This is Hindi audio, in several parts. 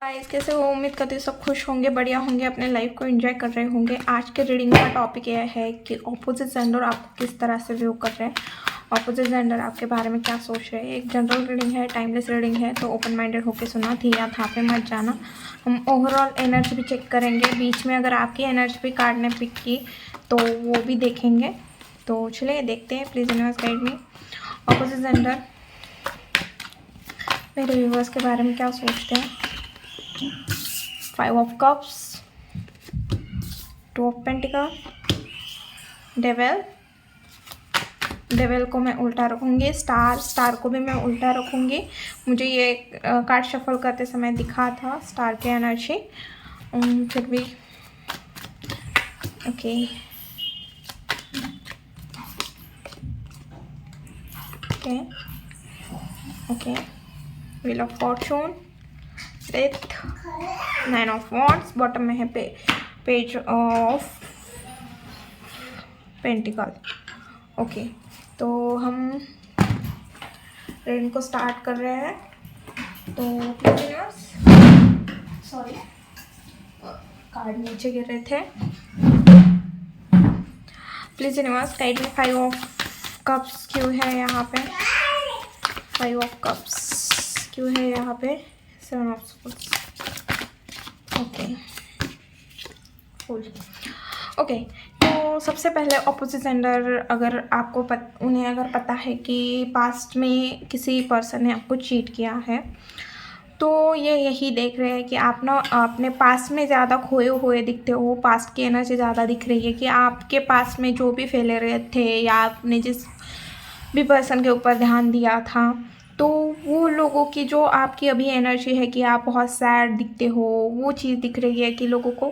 गाइस, कैसे हो? उम्मीद करती हूँ सब खुश होंगे, बढ़िया होंगे, अपने लाइफ को एंजॉय कर रहे होंगे। आज के रीडिंग का टॉपिक यह है कि ऑपोजिट जेंडर आपको किस तरह से व्यू कर रहे हैं, ऑपोजिट जेंडर आपके बारे में क्या सोच रहे हैं। एक जनरल रीडिंग है, टाइमलेस रीडिंग है, तो ओपन माइंडेड होकर सुना, थी या था पे मत जाना। हम ओवरऑल एनर्जी भी चेक करेंगे, बीच में अगर आपकी एनर्जी भी कार्ड ने पिक की तो वो भी देखेंगे। तो चलिए देखते हैं। Please universe guide me, opposite gender मेरे व्यूवर्स के बारे में क्या सोचते हैं। 5 of Cups, 2 of Pentacles, devil को मैं उल्टा रखूँगी, स्टार को भी मैं उल्टा रखूँगी। मुझे ये कार्ड शफल करते समय दिखा था स्टार के एनर्जी, फिर भी okay. Okay wheel of Fortune, death, 9 of Wands, bottom में है पेज ऑफ पेंटिकल। ओके, तो हम रीडिंग को स्टार्ट कर रहे हैं। तो सॉरी, कार्ड नीचे गिर रहे थे। प्लीज यूनिवर्स गाइड में 5 ऑफ कप्स क्यों है यहाँ पे, 5 ऑफ कप्स क्यों है यहाँ पे, 7 of swords. Okay full. Okay, तो सबसे पहले ऑपोजिट जेंडर, अगर आपको उन्हें अगर पता है कि पास्ट में किसी पर्सन ने आपको चीट किया है, तो ये यही देख रहे हैं कि आप ना अपने पास में ज़्यादा खोए हुए दिखते हो। पास्ट की एनर्जी ज़्यादा दिख रही है कि आपके पास में जो भी फेलियर थे या आपने जिस भी पर्सन के ऊपर ध्यान दिया था, तो वो लोगों की जो आपकी अभी एनर्जी है कि आप बहुत सैड दिखते हो, वो चीज़ दिख रही है कि लोगों को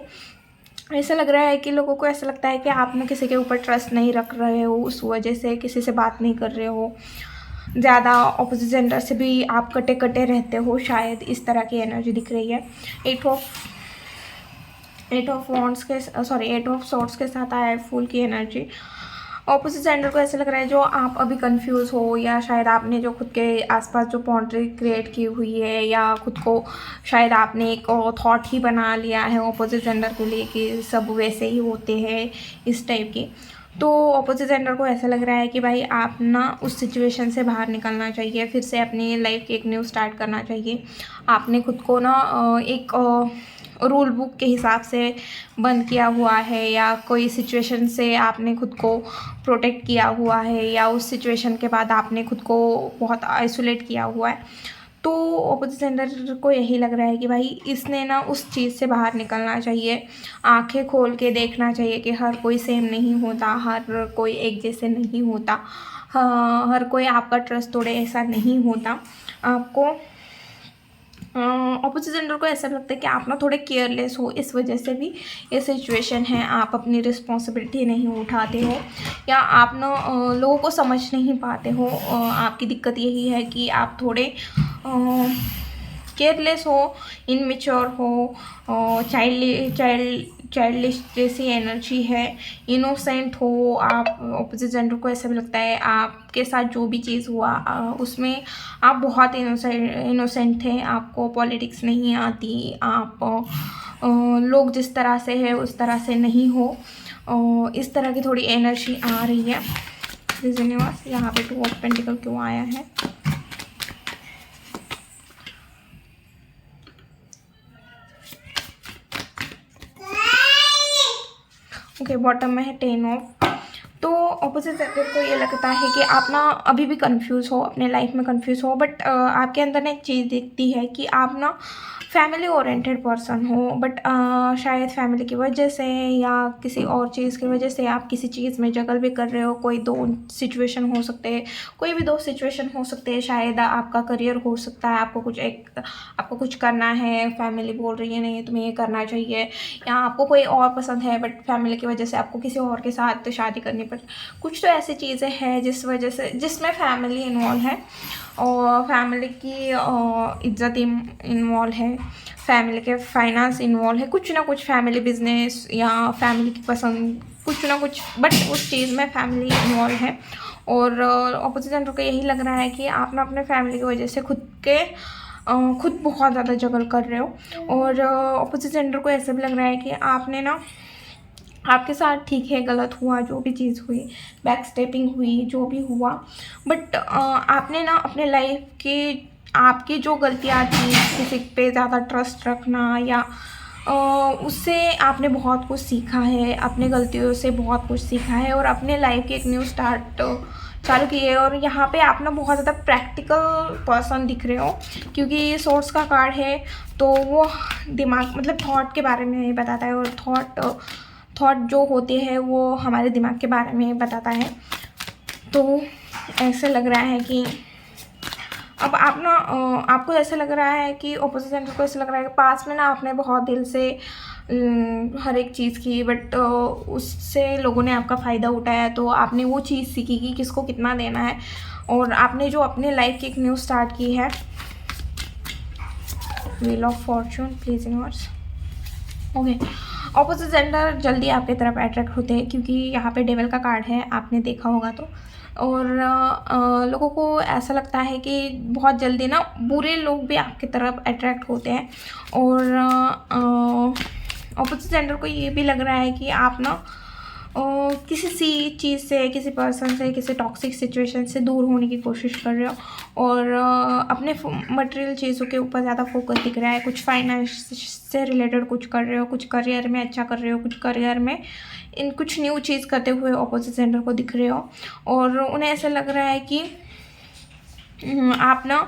ऐसा लग रहा है कि लोगों को ऐसा लगता है कि आप ना किसी के ऊपर ट्रस्ट नहीं रख रहे हो, उस वजह से किसी से बात नहीं कर रहे हो, ज़्यादा ऑपोजिट जेंडर से भी आप कटे कटे रहते हो, शायद इस तरह की एनर्जी दिख रही है। 8 ऑफ सॉर्ड्स के साथ आया है फूल की एनर्जी। ऑपोजिट जेंडर को ऐसा लग रहा है जो आप अभी कंफ्यूज हो, या शायद आपने जो खुद के आसपास जो बाउंड्री क्रिएट की हुई है, या खुद को शायद आपने एक थॉट ही बना लिया है ऑपोजिट जेंडर के लिए कि सब वैसे ही होते हैं, इस टाइप की। तो ऑपोजिट जेंडर को ऐसा लग रहा है कि भाई आप ना उस सिचुएशन से बाहर निकलना चाहिए, फिर से अपनी लाइफ की एक न्यू स्टार्ट करना चाहिए। आपने खुद को ना एक रूल बुक के हिसाब से बंद किया हुआ है, या कोई सिचुएशन से आपने खुद को प्रोटेक्ट किया हुआ है, या उस सिचुएशन के बाद आपने खुद को बहुत आइसोलेट किया हुआ है। तो ऑपोजिट जेंडर को यही लग रहा है कि भाई इसने ना उस चीज़ से बाहर निकलना चाहिए, आंखें खोल के देखना चाहिए कि हर कोई सेम नहीं होता, हर कोई एक जैसे नहीं होता, हाँ, हर कोई आपका ट्रस्ट तोड़े ऐसा नहीं होता। आपको ऑपोजिट जेंडर को ऐसा लगता है कि आप ना थोड़े केयरलेस हो, इस वजह से भी ये सिचुएशन है। आप अपनी रिस्पॉन्सिबिलिटी नहीं उठाते हो, या आप ना लोगों को समझ नहीं पाते हो। आपकी दिक्कत यही है कि आप थोड़े केयरलेस हो, इनमेच्योर हो, चाइल्डिश जैसी एनर्जी है, इनोसेंट हो आप। ऑपोजिट जेंडर को ऐसा भी लगता है आपके साथ जो भी चीज़ हुआ उसमें आप बहुत इनोसेंट थे, आपको पॉलिटिक्स नहीं आती, आप लोग जिस तरह से है उस तरह से नहीं हो, इस तरह की थोड़ी एनर्जी आ रही है। यूनिवर्स यहाँ पे 2 ऑफ पेंटिकल क्यों आया है? ओके, बॉटम में है 10 ऑफ। तो ऑपोजिट जेंडर को ये लगता है कि आप ना अभी भी कंफ्यूज हो, अपने लाइफ में कंफ्यूज हो, बट आपके अंदर ना एक चीज़ दिखती है कि आप ना फैमिली ओरिएंटेड पर्सन हो, बट शायद फैमिली की वजह से या किसी और चीज़ की वजह से आप किसी चीज़ में जगल भी कर रहे हो। कोई दो सिचुएशन हो सकते हैं, कोई भी 2 सिचुएशन हो सकते हैं। शायद आपका करियर हो सकता है, आपको कुछ करना है, फैमिली बोल रही है नहीं तुम्हें ये करना चाहिए, या आपको कोई और पसंद है बट फैमिली की वजह से आपको किसी और के साथ शादी करनी पड़। कुछ तो ऐसी चीज़ें हैं जिस वजह से, जिसमें फैमिली इन्वॉल्व है और फैमिली की इज्जत इन्वॉल्व है, फैमिली के फाइनेंस इन्वॉल्व है, कुछ ना कुछ फैमिली बिजनेस या फैमिली की पसंद, कुछ ना कुछ, बट उस चीज़ में फैमिली इन्वॉल्व है। और ऑपोजिट जेंडर को यही लग रहा है कि आप ना अपने फैमिली की वजह से खुद के खुद बहुत ज़्यादा जगल कर रहे हो, और ऑपोजिट जेंडर को ऐसा भी लग रहा है कि आपने ना, आपके साथ ठीक है गलत हुआ जो भी चीज़ हुई, बैक स्टेपिंग हुई, जो भी हुआ, बट आपने ना अपने लाइफ के, आपकी जो गलतियाँ थी, किसी पे ज़्यादा ट्रस्ट रखना या उससे आपने बहुत कुछ सीखा है, अपने गलतियों से बहुत कुछ सीखा है और अपने लाइफ की एक न्यू स्टार्ट चालू की है। और यहाँ पे आप ना बहुत ज़्यादा प्रैक्टिकल पर्सन दिख रहे हो, क्योंकि सोर्स का कार्ड है तो वो दिमाग मतलब थॉट के बारे में बताता है, और थॉट जो होते हैं वो हमारे दिमाग के बारे में बताता है। तो ऐसे लग रहा है कि अब आप ना आपको ऐसा लग रहा है कि ऑपोजिट जेंडर को ऐसा लग रहा है कि पास में ना आपने बहुत दिल से हर एक चीज़ की, बट उससे लोगों ने आपका फ़ायदा उठाया, तो आपने वो चीज़ सीखी कि किसको कितना देना है, और आपने जो अपने लाइफ की एक न्यू स्टार्ट की है। Wheel of Fortune, please universe. Okay, opposite gender जल्दी आपकी तरफ अट्रैक्ट होते हैं, क्योंकि यहाँ पे डेविल का कार्ड है, आपने देखा होगा तो। और लोगों को ऐसा लगता है कि बहुत जल्दी ना बुरे लोग भी आपकी तरफ अट्रैक्ट होते हैं, और ऑपोजिट जेंडर को ये भी लग रहा है कि आप ना किसी सी चीज़ से, किसी पर्सन से, किसी टॉक्सिक सिचुएशन से दूर होने की कोशिश कर रहे हो, और अपने मटेरियल चीज़ों के ऊपर ज़्यादा फोकस दिख रहा है। कुछ फाइनेंस से रिलेटेड कुछ कर रहे हो, कुछ करियर में अच्छा कर रहे हो, कुछ करियर में इन कुछ न्यू चीज़ करते हुए ऑपोजिट जेंडर को दिख रहे हो, और उन्हें ऐसा लग रहा है कि आप ना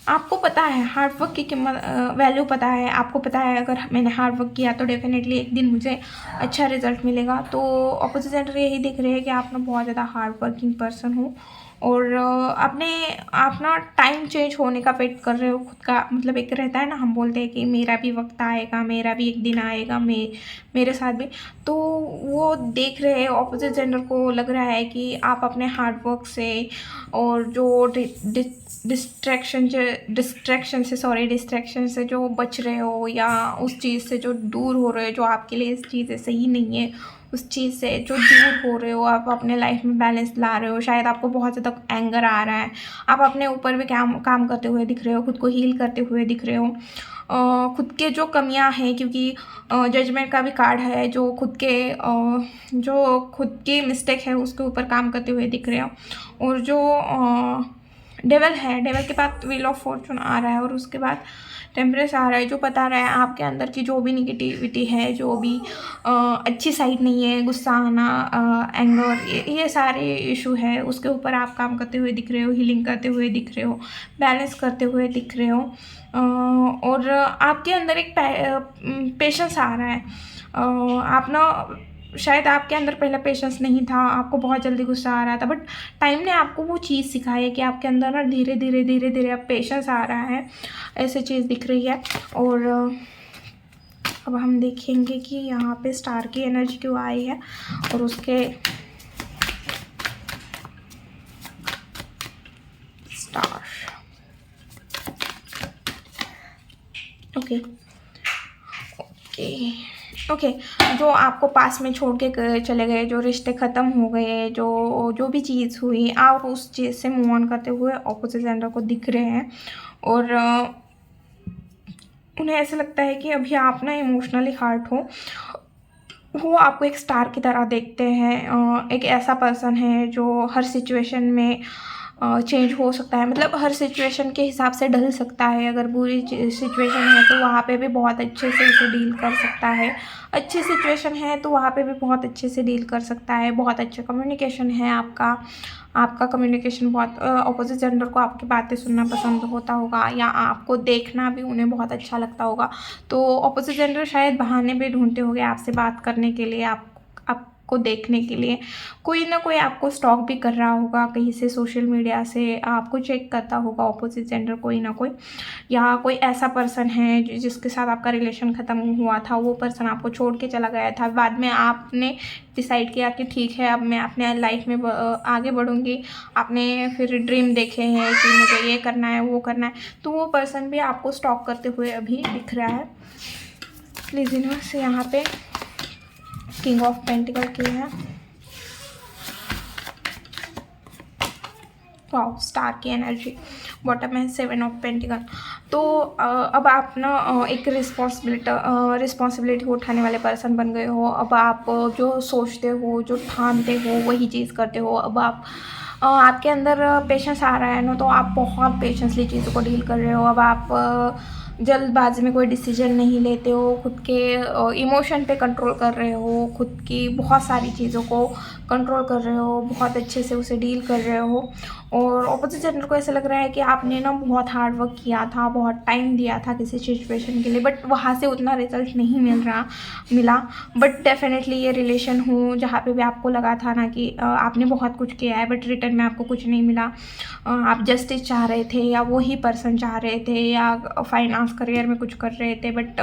आपको पता है हार्ड वर्क की कीमत, वैल्यू पता है, आपको पता है अगर मैंने हार्ड वर्क किया तो डेफिनेटली एक दिन मुझे अच्छा रिजल्ट मिलेगा। तो ऑपोजिट जेंडर यही दिख रहे हैं कि आप ना बहुत ज़्यादा हार्ड वर्किंग पर्सन हो, और आप ना टाइम चेंज होने का वेट कर रहे हो खुद का। मतलब एक रहता है ना, हम बोलते हैं कि मेरा भी वक्त आएगा, मेरा भी एक दिन आएगा, मेरे साथ भी, तो वो देख रहे हैं। ऑपोजिट जेंडर को लग रहा है कि आप अपने हार्ड वर्क से और जो डिस्ट्रैक्शन से जो बच रहे हो, या उस चीज़ से जो दूर हो रहे हो, जो आपके लिए इस चीज़ सही नहीं है, उस चीज़ से जो दूर हो रहे हो, आप अपने लाइफ में बैलेंस ला रहे हो। शायद आपको बहुत ज़्यादा एंगर आ रहा है, आप अपने ऊपर भी काम करते हुए दिख रहे हो, खुद को हील करते हुए दिख रहे हो, खुद के जो कमियां हैं, क्योंकि जजमेंट का भी कार्ड है, जो खुद की मिस्टेक है उसके ऊपर काम करते हुए दिख रहे हो। और जो डेवल है, डेवल के बाद व्हील ऑफ फॉर्चून आ रहा है, और उसके बाद टेम्परेस आ रहा है, जो बता रहा है आपके अंदर की जो भी निगेटिविटी है, जो भी अच्छी साइड नहीं है, गुस्सा आना, एंगर, ये सारे इशू है, उसके ऊपर आप काम करते हुए दिख रहे हो, हीलिंग करते हुए दिख रहे हो, बैलेंस करते हुए दिख रहे हो, और आपके अंदर एक पेशेंस आ रहा है। आप ना शायद आपके अंदर पहले पेशेंस नहीं था, आपको बहुत जल्दी गुस्सा आ रहा था, बट टाइम ने आपको वो चीज़ सिखाई है कि आपके अंदर ना धीरे धीरे अब पेशेंस आ रहा है, ऐसी चीज़ दिख रही है। और अब हम देखेंगे कि यहाँ पे स्टार की एनर्जी क्यों आई है, और उसके स्टार। ओके, जो आपको पास में छोड़ के चले गए, जो रिश्ते ख़त्म हो गए, जो भी चीज़ हुई, आप उस चीज़ से मूव ऑन करते हुए ऑपोजिट जेंडर को दिख रहे हैं, और उन्हें ऐसा लगता है कि अभी आप ना इमोशनली हर्ट हो। वो आपको एक स्टार की तरह देखते हैं, एक ऐसा पर्सन है जो हर सिचुएशन में चेंज हो सकता है, मतलब हर सिचुएशन के हिसाब से ढल सकता है। अगर बुरी सिचुएशन है तो वहाँ पे भी बहुत अच्छे से उसे डील कर सकता है, अच्छी सिचुएशन है तो वहाँ पे भी बहुत अच्छे से डील कर सकता है। बहुत अच्छा कम्युनिकेशन है आपका कम्युनिकेशन बहुत, ऑपोजिट जेंडर को आपकी बातें सुनना पसंद होता होगा, या आपको देखना भी उन्हें बहुत अच्छा लगता होगा। तो ऑपोजिट जेंडर शायद बहाने भी ढूंढते होंगे आपसे बात करने के लिए, आपको देखने के लिए। कोई ना कोई आपको स्टॉक भी कर रहा होगा कहीं से, सोशल मीडिया से आपको चेक करता होगा ऑपोजिट जेंडर कोई ना कोई, या कोई ऐसा पर्सन है जिसके साथ आपका रिलेशन ख़त्म हुआ था, वो पर्सन आपको छोड़ के चला गया था, बाद में आपने डिसाइड किया कि ठीक है अब मैं अपने लाइफ में आगे बढ़ूँगी। आपने फिर ड्रीम देखे हैं कि मुझे ये करना है, वो करना है, तो वो पर्सन भी आपको स्टॉक करते हुए अभी दिख रहा है। प्लीज़ यूनिवर्स, यहाँ पे किंग ऑफ पेंटिकल की है। वाओ, स्टार की एनर्जी। बॉटम है 7 ऑफ पेंटिकल। तो अब आप ना एक रिस्पॉन्सिबिलिटी उठाने वाले पर्सन बन गए हो। अब आप जो सोचते हो, जो ठानते हो, वही चीज़ करते हो। अब आप आपके अंदर पेशेंस आ रहा है ना, तो आप बहुत पेशेंसली चीज़ों को डील कर रहे हो। अब आप जल्दबाजी में कोई डिसीजन नहीं लेते हो, खुद के इमोशन पे कंट्रोल कर रहे हो, खुद की बहुत सारी चीज़ों को कंट्रोल कर रहे हो, बहुत अच्छे से उसे डील कर रहे हो। और ऑपोजिट जेंडर को ऐसा लग रहा है कि आपने ना बहुत हार्ड वर्क किया था, बहुत टाइम दिया था किसी सिचुएशन के लिए, बट वहाँ से उतना रिजल्ट नहीं मिला। बट डेफिनेटली ये रिलेशन हो जहाँ पे भी आपको लगा था ना कि आपने बहुत कुछ किया है बट रिटर्न में आपको कुछ नहीं मिला, आप जस्टिस चाह रहे थे या वही पर्सन चाह रहे थे या फाइनेंस करियर में कुछ कर रहे थे, बट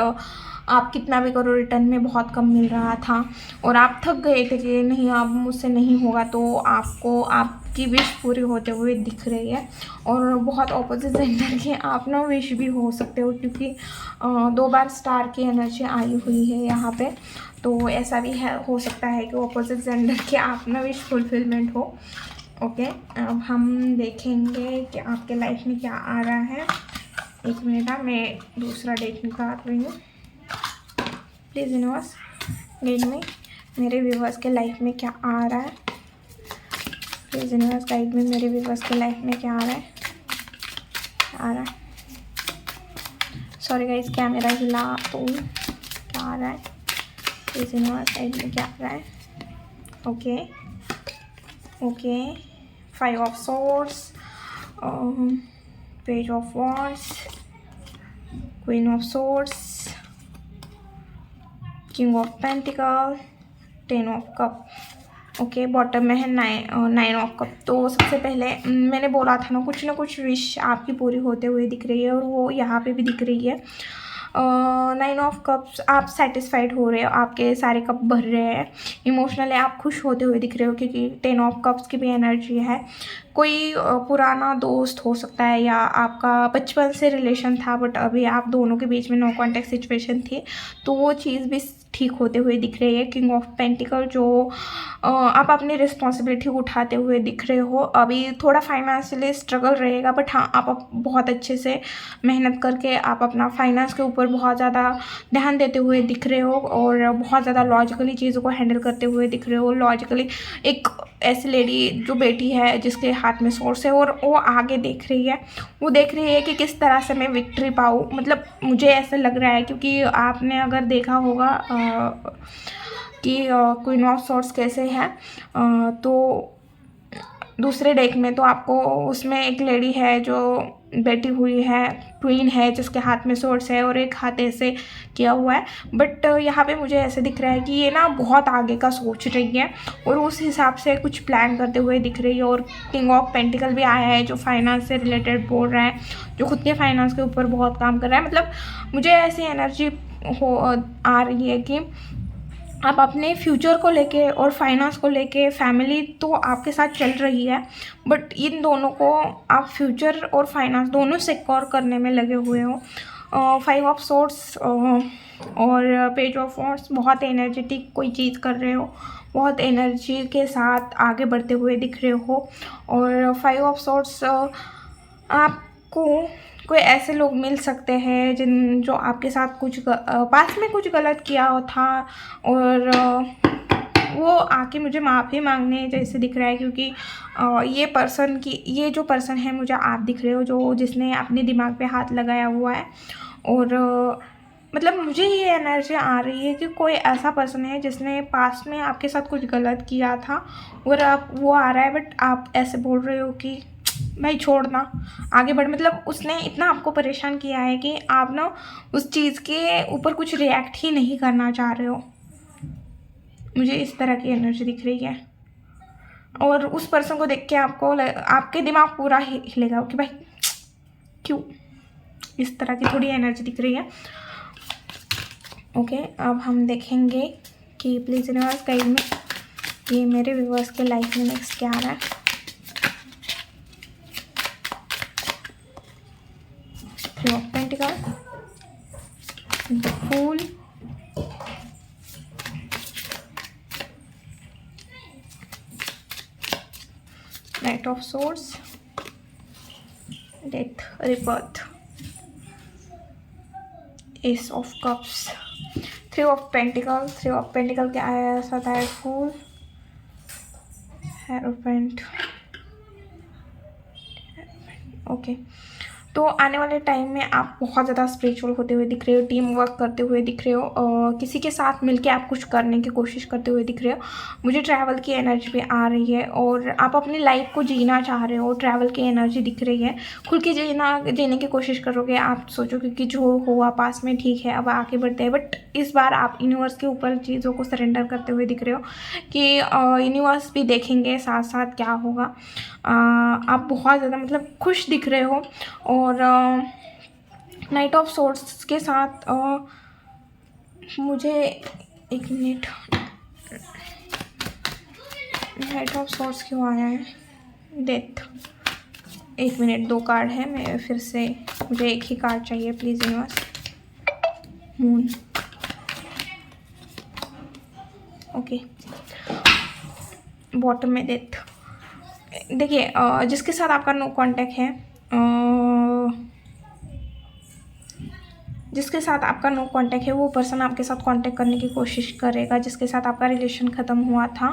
आप कितना भी करो रिटर्न में बहुत कम मिल रहा था और आप थक गए थे कि नहीं अब मुझसे नहीं होगा। तो आपको आपकी विश पूरी होते हुए दिख रही है। और बहुत ऑपोजिट जेंडर के आप ना विश भी हो सकते हो, क्योंकि 2 बार स्टार की एनर्जी आई हुई है यहाँ पे। तो ऐसा भी है, हो सकता है कि ऑपोजिट जेंडर के आप ना विश फुलफिलमेंट हो। ओके, अब हम देखेंगे कि आपके लाइफ में क्या आ रहा है। एक मिनट, मैं दूसरा डेट निकाल रही हूँ। प्लीज़ यूनिवर्स गाइड में, मेरे व्यूवर्स के लाइफ में क्या आ रहा है। प्लीज़ यूनिवर्स गाइड में, मेरे व्यूवर्स के लाइफ में क्या आ रहा है। सॉरी गाइस, कैमरा हिला तो क्या आ रहा है। प्लीज़ यूनिवर्स गाइड में क्या आ रहा है। Okay, 5 of swords, page of wands, queen of swords, king of pentacle, 10 of cup. Okay, bottom में है 9 ऑफ कप। तो सबसे पहले मैंने बोला था ना कुछ विश आपकी पूरी होते हुए दिख रही है और वो यहाँ पे भी दिख रही है। 9 ऑफ कप्स, आप सेटिस्फाइड हो रहे हो, आपके सारे कप भर रहे हैं, इमोशनली आप खुश होते हुए दिख रहे हो, क्योंकि 10 ऑफ कप्स की भी एनर्जी है। कोई पुराना दोस्त हो सकता है या आपका बचपन से रिलेशन था बट अभी आप दोनों के बीच में नो कॉन्टैक्ट सिचुएशन थी, तो वो चीज़ भी ठीक होते हुए दिख रही है। किंग ऑफ पेंटिकल, जो आप अपनी रिस्पॉन्सिबिलिटी उठाते हुए दिख रहे हो। अभी थोड़ा फाइनेंशियली स्ट्रगल रहेगा, बट हाँ आप बहुत अच्छे से मेहनत करके आप अपना फाइनेंस के ऊपर बहुत ज़्यादा ध्यान देते हुए दिख रहे हो और बहुत ज़्यादा लॉजिकली चीज़ों को हैंडल करते हुए दिख रहे हो। लॉजिकली एक ऐसी लेडी जो बेटी है जिसके हाथ में सोर्स है और वो आगे देख रही है, वो देख रही है कि किस तरह से मैं विक्ट्री पाऊँ। मतलब मुझे ऐसा लग रहा है, क्योंकि आपने अगर देखा होगा कि क्वीन ऑफ सोर्ड्स कैसे है, तो दूसरे डेक में तो आपको उसमें एक लेडी है जो बैठी हुई है, क्वीन है जिसके हाथ में सोर्स है और एक हाथ ऐसे किया हुआ है। बट यहाँ पे मुझे ऐसे दिख रहा है कि ये ना बहुत आगे का सोच रही है और उस हिसाब से कुछ प्लान करते हुए दिख रही है। और किंग ऑफ पेंटिकल भी आया है जो फाइनेंस से रिलेटेड बोल रहा है, जो खुद के फाइनेंस के ऊपर बहुत काम कर रहा है। मतलब मुझे ऐसी एनर्जी आ रही है कि आप अपने फ्यूचर को लेके और फाइनेंस को लेके, फैमिली तो आपके साथ चल रही है बट इन दोनों को आप फ्यूचर और फाइनेंस दोनों सिक्योर करने में लगे हुए हो। 5 ऑफ सोर्ड्स और पेज ऑफ वॉन्ड्स, बहुत एनर्जेटिक कोई चीज़ कर रहे हो, बहुत एनर्जी के साथ आगे बढ़ते हुए दिख रहे हो। और 5 ऑफ सोर्ड्स, आपको कोई ऐसे लोग मिल सकते हैं जो आपके साथ कुछ पास में कुछ गलत किया था और वो आके मुझे माफ़ी मांगने जैसे दिख रहा है, क्योंकि ये जो पर्सन है मुझे आप दिख रहे हो जिसने अपने दिमाग पे हाथ लगाया हुआ है। और मतलब मुझे ये एनर्जी आ रही है कि कोई ऐसा पर्सन है जिसने पास्ट में आपके साथ कुछ गलत किया था और वो आ रहा है, बट आप ऐसे बोल रहे हो कि भाई छोड़ना, आगे बढ़। मतलब उसने इतना आपको परेशान किया है कि आप ना उस चीज़ के ऊपर कुछ रिएक्ट ही नहीं करना चाह रहे हो। मुझे इस तरह की एनर्जी दिख रही है और उस पर्सन को देख के आपके दिमाग पूरा हिलेगा कि भाई क्यों, इस तरह की थोड़ी एनर्जी दिख रही है। ओके, अब हम देखेंगे कि प्लीज़ यूनिवर्स गाइड में ये मेरे व्यूअर्स के लाइफ में नेक्स्ट क्या आ रहा है। Three of Pentacles, the Fool, Knight of Swords, death, rebirth, S of cups, three of pentacle. Three of pentacle के आया साथ है फूल, हेरोपेंट। ओके, तो आने वाले टाइम में आप बहुत ज़्यादा स्पिरिचुअल होते हुए दिख रहे हो, टीम वर्क करते हुए दिख रहे हो, किसी के साथ मिलके आप कुछ करने की कोशिश करते हुए दिख रहे हो। मुझे ट्रैवल की एनर्जी भी आ रही है और आप अपनी लाइफ को जीना चाह रहे हो, ट्रैवल की एनर्जी दिख रही है। खुल के जीने की कोशिश करोगे। आप सोचोगे कि जो हुआ पास में ठीक है, अब आगे बढ़ते हैं। बट इस बार आप यूनिवर्स के ऊपर चीज़ों को सरेंडर करते हुए दिख रहे हो कि यूनिवर्स भी देखेंगे साथ साथ क्या होगा। आप बहुत ज़्यादा मतलब खुश दिख रहे हो। और नाइट ऑफ सोर्ड्स के साथ मुझे एक मिनट, नाइट ऑफ सोर्ड्स क्यों आया है? डेथ, एक मिनट, 2 कार्ड है। मैं फिर से, मुझे एक ही कार्ड चाहिए please universe. Moon, okay, bottom में डेथ। देखिए, जिसके साथ आपका नो कांटेक्ट है, जिसके साथ आपका नो कांटेक्ट है वो पर्सन आपके साथ कांटेक्ट करने की कोशिश करेगा। जिसके साथ आपका रिलेशन ख़त्म हुआ था,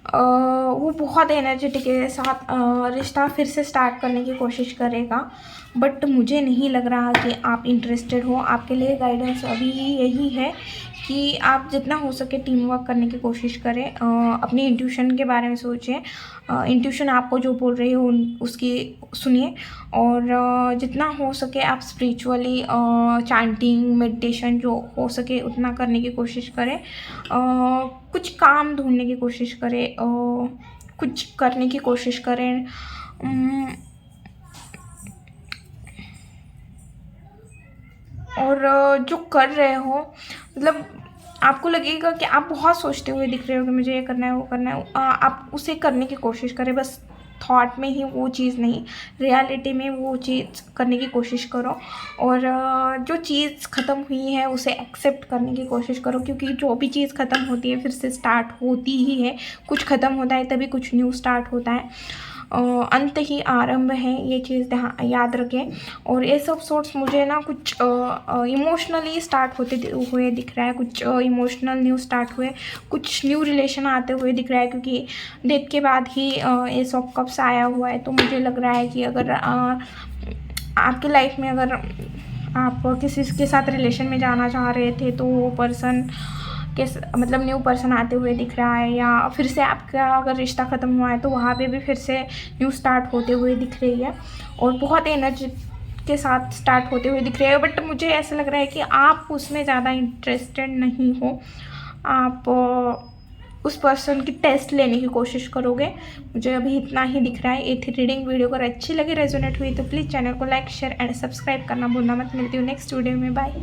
वो बहुत एनर्जेटिक के साथ रिश्ता फिर से स्टार्ट करने की कोशिश करेगा। बट मुझे नहीं लग रहा कि आप इंटरेस्टेड हो। आपके लिए गाइडेंस अभी यही है कि आप जितना हो सके टीम वर्क करने की कोशिश करें। अपनी इंट्यूशन के बारे में सोचें। इंट्यूशन आपको जो बोल रही हो उसकी सुनिए। और जितना हो सके आप स्पिरिचुअली चैंटिंग, मेडिटेशन जो हो सके उतना करने की कोशिश करें। कुछ काम ढूंढने की कोशिश करें, कुछ करने की कोशिश करें। और जो कर रहे हो, मतलब आपको लगेगा कि आप बहुत सोचते हुए दिख रहे हो कि मुझे ये करना है, वो करना है। आप उसे करने की कोशिश करें, बस थॉट में ही वो चीज़ नहीं, रियलिटी में वो चीज़ करने की कोशिश करो। और जो चीज़ ख़त्म हुई है उसे एक्सेप्ट करने की कोशिश करो, क्योंकि जो भी चीज़ ख़त्म होती है फिर से स्टार्ट होती ही है। कुछ ख़त्म होता है तभी कुछ न्यू स्टार्ट होता है। अंत ही आरंभ है, ये चीज़ याद रखें। और ये सब सोर्स मुझे ना कुछ इमोशनली स्टार्ट होते हुए दिख रहा है, कुछ इमोशनल न्यू स्टार्ट हुए, कुछ न्यू रिलेशन आते हुए दिख रहा है। क्योंकि डेथ के बाद ही ये सब कब्स आया हुआ है। तो मुझे लग रहा है कि अगर आपकी लाइफ में अगर आप किसी के साथ रिलेशन में जाना चाह रहे थे तो वो पर्सन के मतलब न्यू पर्सन आते हुए दिख रहा है। या फिर से आपका अगर रिश्ता ख़त्म हुआ है तो वहाँ पे भी फिर से न्यू स्टार्ट होते हुए दिख रही है। और बहुत एनर्जी के साथ स्टार्ट होते हुए दिख रहे हैं। बट मुझे ऐसा लग रहा है कि आप उसमें ज़्यादा इंटरेस्टेड नहीं हो। आप उस पर्सन की टेस्ट लेने की कोशिश करोगे। मुझे अभी इतना ही दिख रहा है। ये थी रीडिंग। वीडियो अगर अच्छी लगी, रेजोनेट हुई तो प्लीज़ चैनल को लाइक, शेयर एंड सब्सक्राइब करना भूलना मत। मिलती हूँ नेक्स्ट वीडियो में। बाय।